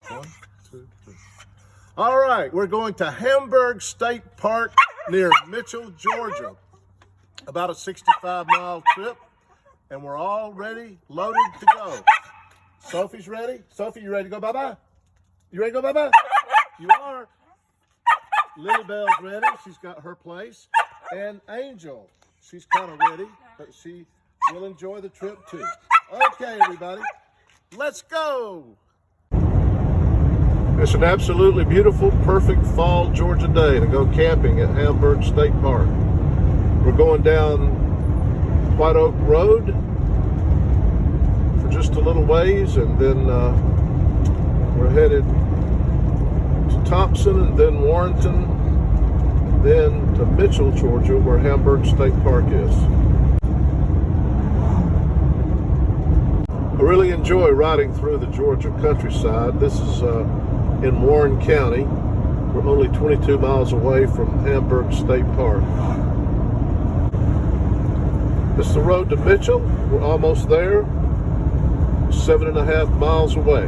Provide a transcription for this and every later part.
1, 2, 3. All right, we're going to Hamburg State Park near Mitchell, Georgia. About a 65-mile trip, and we're all ready, loaded to go. Sophie's ready. Sophie, you ready to go bye-bye? You ready to go bye-bye? You are. Lily Bell's ready. She's got her place. And Angel, she's kind of ready, but she will enjoy the trip too. Okay, everybody, let's go. It's an absolutely beautiful, perfect fall Georgia day to go camping at Hamburg State Park. We're going down White Oak Road for just a little ways, and then we're headed to Thompson, and then Warrenton, and then to Mitchell, Georgia, where Hamburg State Park is. I really enjoy riding through the Georgia countryside. This is in Warren County. We're only 22 miles away from Hamburg State Park. This is the road to Mitchell. We're almost there, 7.5 miles away.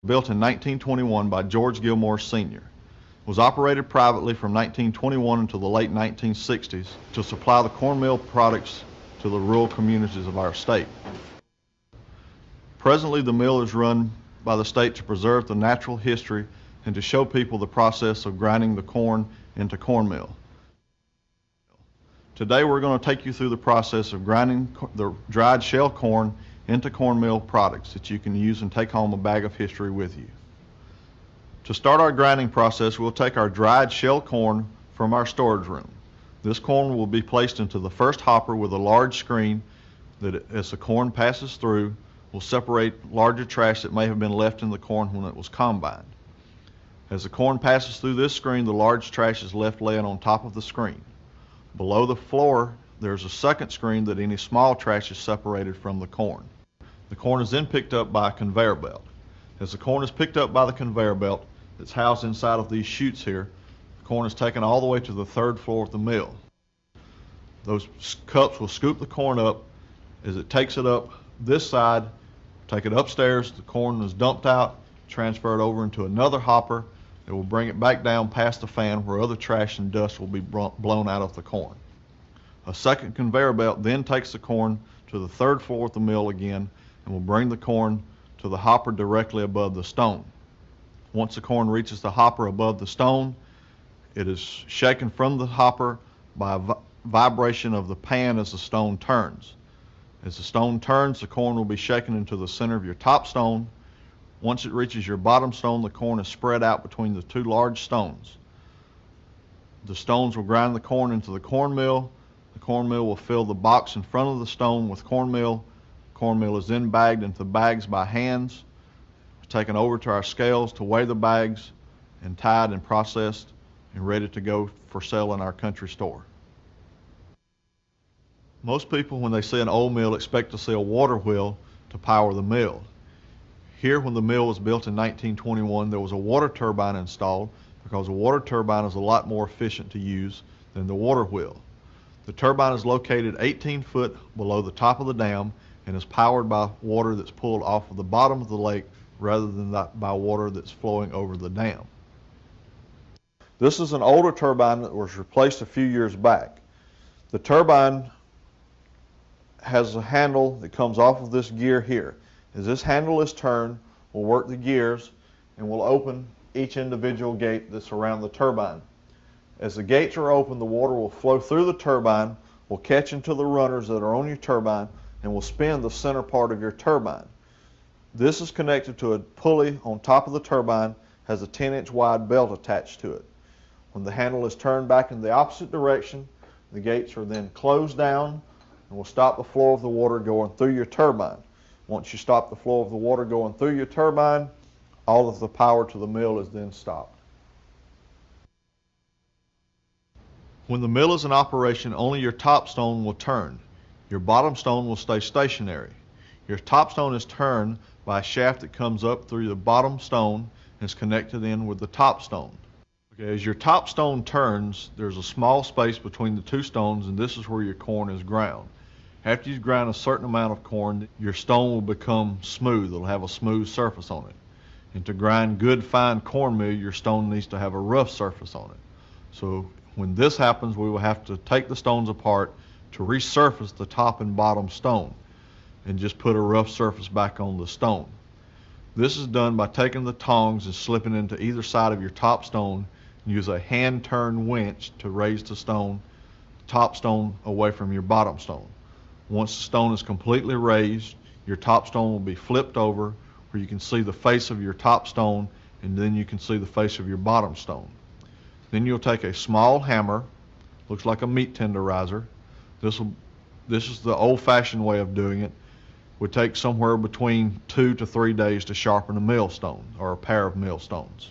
built in 1921 by George Gilmore Sr. Was operated privately from 1921 until the late 1960s to supply the cornmeal products to the rural communities of our state. Presently, the mill is run by the state to preserve the natural history and to show people the process of grinding the corn into cornmeal. Today we're going to take you through the process of grinding the dried shell corn into cornmeal products that you can use and take home a bag of history with you. To start our grinding process, we'll take our dried shell corn from our storage room. This corn will be placed into the first hopper with a large screen that, as the corn passes through, will separate larger trash that may have been left in the corn when it was combined. As the corn passes through this screen, the large trash is left laying on top of the screen. Below the floor, there's a second screen that any small trash is separated from the corn. The corn is then picked up by a conveyor belt. As the corn is picked up by the conveyor belt that's housed inside of these chutes here, the corn is taken all the way to the third floor of the mill. Those cups will scoop the corn up. As it takes it up this side, take it upstairs, the corn is dumped out, transferred over into another hopper. It will bring it back down past the fan where other trash and dust will be blown out of the corn. A second conveyor belt then takes the corn to the third floor of the mill again and will bring the corn to the hopper directly above the stone. Once the corn reaches the hopper above the stone, it is shaken from the hopper by a vibration of the pan as the stone turns. As the stone turns, the corn will be shaken into the center of your top stone. Once it reaches your bottom stone, the corn is spread out between the two large stones. The stones will grind the corn into the cornmeal. The cornmeal will fill the box in front of the stone with cornmeal. Cornmeal is then bagged into bags by hands, taken over to our scales to weigh the bags, and tied and processed and ready to go for sale in our country store. Most people, when they see an old mill, expect to see a water wheel to power the mill. Here, when the mill was built in 1921, there was a water turbine installed because a water turbine is a lot more efficient to use than the water wheel. The turbine is located 18 foot below the top of the dam and is powered by water that's pulled off of the bottom of the lake rather than by water that's flowing over the dam. This is an older turbine that was replaced a few years back. The turbine has a handle that comes off of this gear here. As this handle is turned, we'll work the gears and we'll open each individual gate that's around the turbine. As the gates are open, the water will flow through the turbine, will catch into the runners that are on your turbine, and will spin the center part of your turbine. This is connected to a pulley on top of the turbine, has a 10-inch wide belt attached to it. When the handle is turned back in the opposite direction, the gates are then closed down and will stop the flow of the water going through your turbine. Once you stop the flow of the water going through your turbine, all of the power to the mill is then stopped. When the mill is in operation, only your top stone will turn. Your bottom stone will stay stationary. Your top stone is turned by a shaft that comes up through the bottom stone and is connected in with the top stone. Okay, as your top stone turns, there's a small space between the two stones, and this is where your corn is ground. After you grind a certain amount of corn, your stone will become smooth. It'll have a smooth surface on it. And to grind good, fine cornmeal, your stone needs to have a rough surface on it. So when this happens, we will have to take the stones apart to resurface the top and bottom stone and just put a rough surface back on the stone. This is done by taking the tongs and slipping into either side of your top stone and use a hand-turned winch to raise the top stone away from your bottom stone. Once the stone is completely raised, your top stone will be flipped over where you can see the face of your top stone, and then you can see the face of your bottom stone. Then you'll take a small hammer, looks like a meat tenderizer. This is the old-fashioned way of doing it. Would take somewhere between 2 to 3 days to sharpen a millstone or a pair of millstones.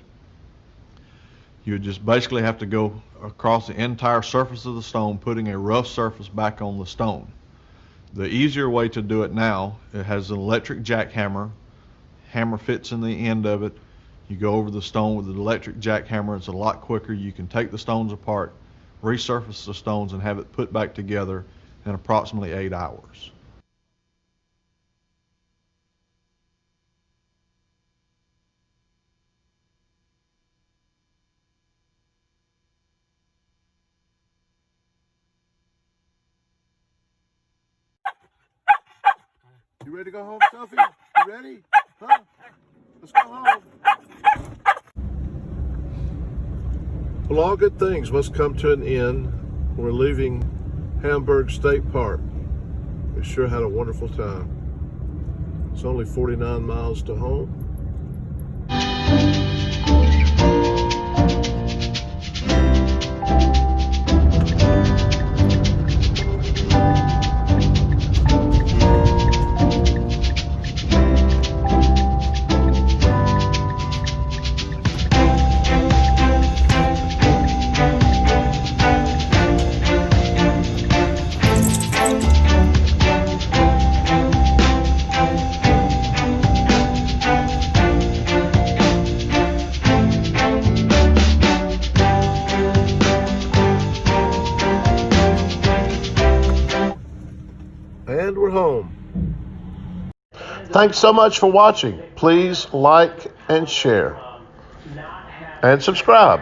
You would just basically have to go across the entire surface of the stone, putting a rough surface back on the stone. The easier way to do it now, it has an electric jackhammer. Hammer fits in the end of it. You go over the stone with the electric jackhammer. It's a lot quicker. You can take the stones apart, resurface the stones, and have it put back together in approximately 8 hours. You ready to go home, Sophie? You ready? Huh? Let's go home. Well, all good things must come to an end. We're leaving Hamburg State Park. We sure had a wonderful time. It's only 49 miles to home. And we're home. Thanks so much for watching. Please like and share and subscribe.